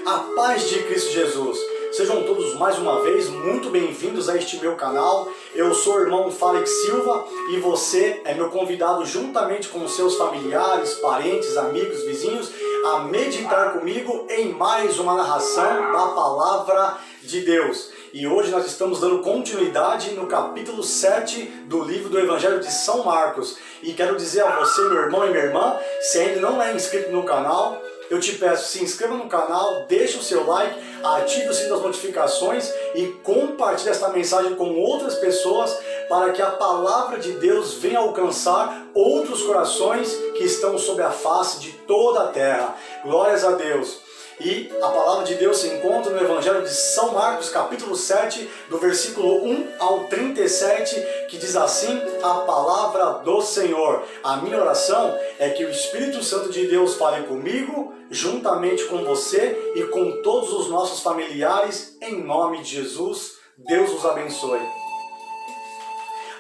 A paz de Cristo Jesus. Sejam todos mais uma vez muito bem-vindos a este meu canal. Eu sou o irmão Falex Silva e você é meu convidado juntamente com seus familiares, parentes, amigos, vizinhos a meditar comigo em mais uma narração da Palavra de Deus. E hoje nós estamos dando continuidade no capítulo 7 do livro do Evangelho de São Marcos. E quero dizer a você, meu irmão e minha irmã, se ainda não é inscrito no canal, eu te peço, se inscreva no canal, deixe o seu like, ative o sininho das notificações e compartilhe esta mensagem com outras pessoas para que a palavra de Deus venha alcançar outros corações que estão sob a face de toda a terra. Glórias a Deus! E a palavra de Deus se encontra no Evangelho de São Marcos, capítulo 7, do versículo 1 ao 37, que diz assim a palavra do Senhor. A minha oração é que o Espírito Santo de Deus fale comigo, juntamente com você e com todos os nossos familiares, em nome de Jesus. Deus os abençoe.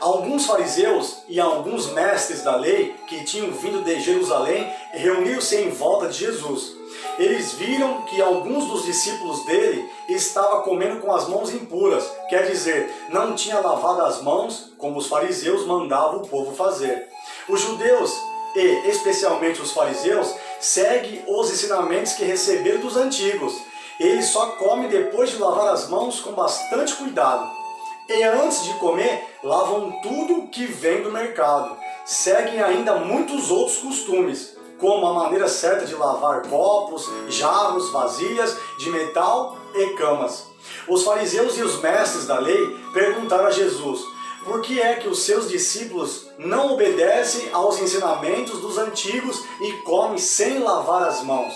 Alguns fariseus e alguns mestres da lei que tinham vindo de Jerusalém reuniram-se em volta de Jesus. Eles viram que alguns dos discípulos dele estavam comendo com as mãos impuras, quer dizer, não tinha lavado as mãos como os fariseus mandavam o povo fazer. Os judeus, e especialmente os fariseus, seguem os ensinamentos que receberam dos antigos. Eles só comem depois de lavar as mãos com bastante cuidado. E antes de comer, lavam tudo que vem do mercado. Seguem ainda muitos outros costumes, como a maneira certa de lavar copos, jarros, vasilhas de metal e camas. Os fariseus e os mestres da lei perguntaram a Jesus por que é que os seus discípulos não obedecem aos ensinamentos dos antigos e comem sem lavar as mãos.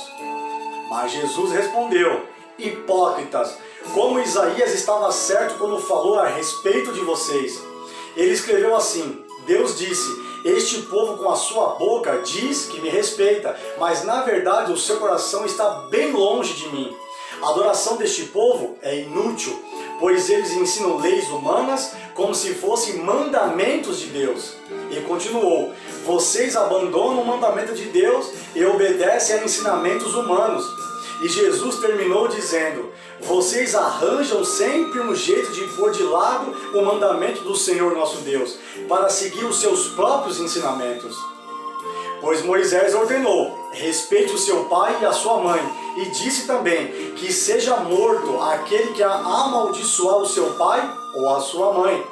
Mas Jesus respondeu: hipócritas, como Isaías estava certo quando falou a respeito de vocês. Ele escreveu assim: Deus disse: este povo com a sua boca diz que me respeita, mas na verdade o seu coração está bem longe de mim. A adoração deste povo é inútil, pois eles ensinam leis humanas como se fossem mandamentos de Deus. E continuou: vocês abandonam o mandamento de Deus e obedecem a ensinamentos humanos. E Jesus terminou dizendo: vocês arranjam sempre um jeito de pôr de lado o mandamento do Senhor nosso Deus, para seguir os seus próprios ensinamentos. Pois Moisés ordenou: respeite o seu pai e a sua mãe, e disse também que seja morto aquele que amaldiçoar o seu pai ou a sua mãe.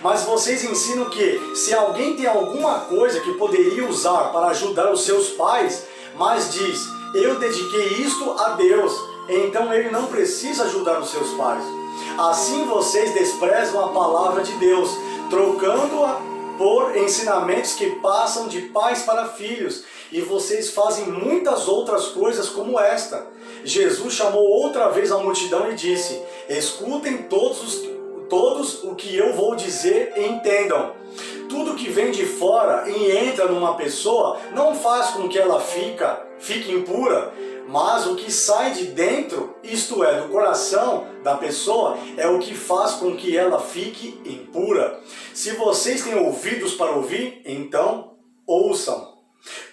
Mas vocês ensinam que se alguém tem alguma coisa que poderia usar para ajudar os seus pais, mas diz: eu dediquei isto a Deus, então ele não precisa ajudar os seus pais. Assim vocês desprezam a palavra de Deus, trocando-a por ensinamentos que passam de pais para filhos, e vocês fazem muitas outras coisas como esta. Jesus chamou outra vez a multidão e disse: escutem todos o que eu vou dizer e entendam. Tudo que vem de fora e entra numa pessoa não faz com que ela fique impura, mas o que sai de dentro, isto é, do coração da pessoa, é o que faz com que ela fique impura. Se vocês têm ouvidos para ouvir, então ouçam.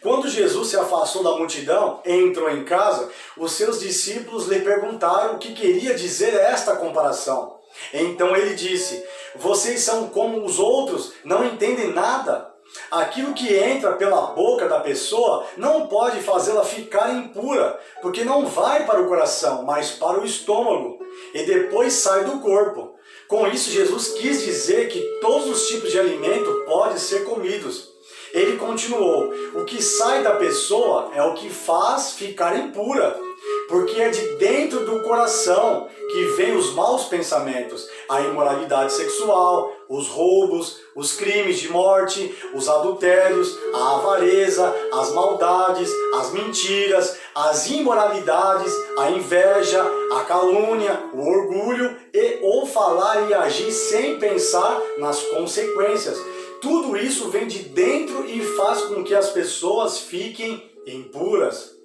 Quando Jesus se afastou da multidão e entrou em casa, os seus discípulos lhe perguntaram o que queria dizer esta comparação. Então ele disse: vocês são como os outros, não entendem nada. Aquilo que entra pela boca da pessoa não pode fazê-la ficar impura, porque não vai para o coração, mas para o estômago, e depois sai do corpo. Com isso, Jesus quis dizer que todos os tipos de alimento podem ser comidos. Ele continuou: o que sai da pessoa é o que faz ficar impura, porque é de dentro do coração que vêm os maus pensamentos, a imoralidade sexual, os roubos, os crimes de morte, os adultérios, a avareza, as maldades, as mentiras, as imoralidades, a inveja, a calúnia, o orgulho ou falar e agir sem pensar nas consequências. Tudo isso vem de dentro e faz com que as pessoas fiquem impuras.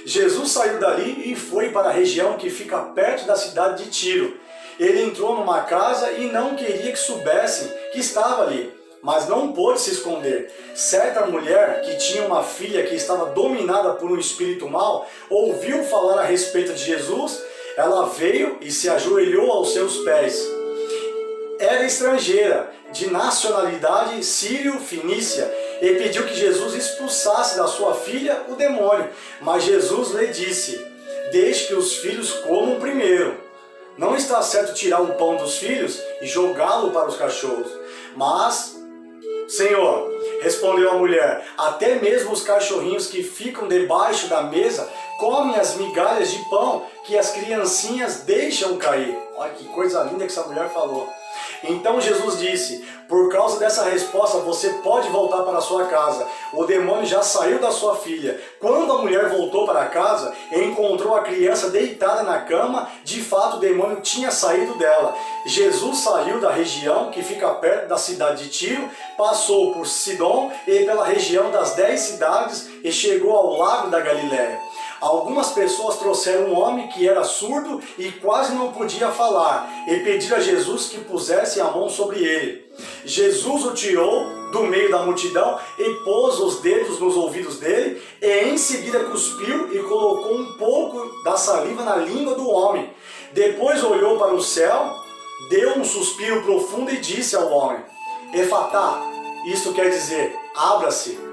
Jesus saiu dali e foi para a região que fica perto da cidade de Tiro. Ele entrou numa casa e não queria que soubessem que estava ali. mas não pôde se esconder. Certa mulher que tinha uma filha que estava dominada por um espírito mau, ouviu falar a respeito de Jesus. Ela veio e se ajoelhou aos seus pés. Era estrangeira, de nacionalidade sírio-fenícia, e pediu que Jesus expulsasse da sua filha o demônio. Mas Jesus lhe disse: deixe que os filhos comam primeiro. Não está certo tirar o pão dos filhos e jogá-lo para os cachorros. Mas, Senhor, respondeu a mulher, até mesmo os cachorrinhos que ficam debaixo da mesa comem as migalhas de pão que as criancinhas deixam cair. Olha que coisa linda que essa mulher falou. Então Jesus disse: por causa dessa resposta você pode voltar para sua casa. O demônio já saiu da sua filha. Quando a mulher voltou para casa e encontrou a criança deitada na cama, de fato o demônio tinha saído dela. Jesus saiu da região que fica perto da cidade de Tiro, passou por Sidom e pela região das 10 cidades e chegou ao lago da Galileia. Algumas pessoas trouxeram um homem que era surdo e quase não podia falar, e pediram a Jesus que pusesse a mão sobre ele. Jesus o tirou do meio da multidão e pôs os dedos nos ouvidos dele, e em seguida cuspiu e colocou um pouco da saliva na língua do homem. Depois olhou para o céu, deu um suspiro profundo e disse ao homem: Efatá, isto quer dizer, abra-se.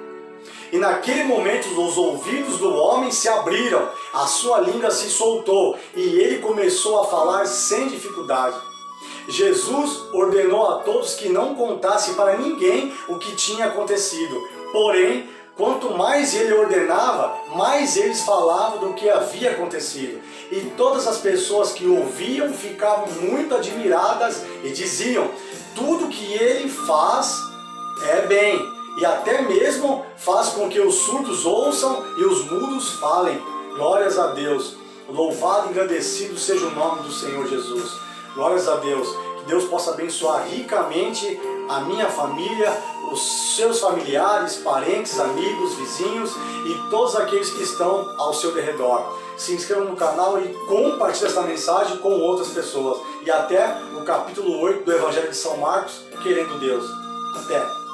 E naquele momento os ouvidos do homem se abriram, a sua língua se soltou e ele começou a falar sem dificuldade. Jesus ordenou a todos que não contassem para ninguém o que tinha acontecido. Porém, quanto mais ele ordenava, mais eles falavam do que havia acontecido. E todas as pessoas que ouviam ficavam muito admiradas e diziam: tudo que ele faz é bem. E até mesmo faz com que os surdos ouçam e os mudos falem. Glórias a Deus. Louvado e agradecido seja o nome do Senhor Jesus. Glórias a Deus. Que Deus possa abençoar ricamente a minha família, os seus familiares, parentes, amigos, vizinhos e todos aqueles que estão ao seu derredor. Se inscreva no canal e compartilhe essa mensagem com outras pessoas. E até o capítulo 8 do Evangelho de São Marcos, querendo Deus. Até!